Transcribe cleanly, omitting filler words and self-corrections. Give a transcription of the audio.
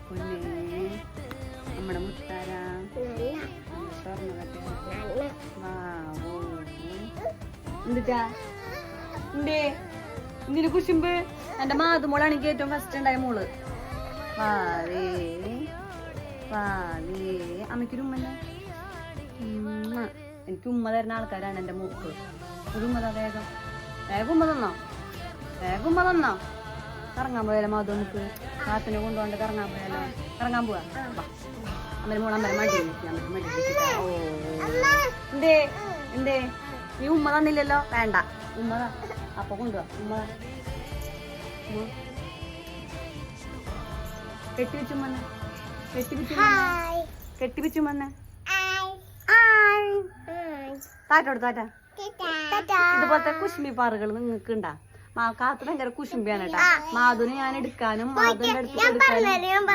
പൊന്നേ നമ്മുടെ മുത്താര എന്തിട്ടാ എന്തേ എന്തിനു കുശുമ്പ്? എന്റെ മാതുമോളാണ് എനിക്ക് ഏറ്റവും ഫസ്റ്റ് ഉണ്ടായ മോള്. വാവേ വാവേ അമ്മയ്ക്കൊരു ഉമ്മന്നെ. എനിക്ക് ഉമ്മ തരുന്ന ആൾക്കാരാണ് എന്റെ മൂക്ക്. ഒരു ഉമ്മ വേഗം വേഗം ഉമ്മ തന്നോ, വേഗം ഉമ്മ തന്നോ. കറങ്ങാൻ പോയാലോ മാധു? നമുക്ക് കാത്തിനെ കൊണ്ടുപോണ്ട് കറങ്ങാൻ പോയാലോ? കറങ്ങാൻ പോവാ. അമ്മ മോളെ അമ്മ മടി ഓ എന്തേ എന്തേ നീ ഉമ്മ തന്നില്ലല്ലോ? വേണ്ട ഉമ്മ അപ്പൊ കൊണ്ടുപോവാ. ഉമ്മ കെട്ടിവെച്ചുമ്മന്നെ, കെട്ടിവെച്ചുമ്മന്നെ. താറ്റോട് താറ്റ. ഇതുപോലത്തെ കുശുമ്പി പാറുകൾ നിങ്ങൾക്ക് ഉണ്ടാ? കാത്ത് ഭയങ്കര കുശുമ്പിയാണ് കേട്ടാ. മാധുനെ ഞാൻ എടുക്കാനും മാധുവിന്റെ അടുത്ത് കൊടുക്കാനും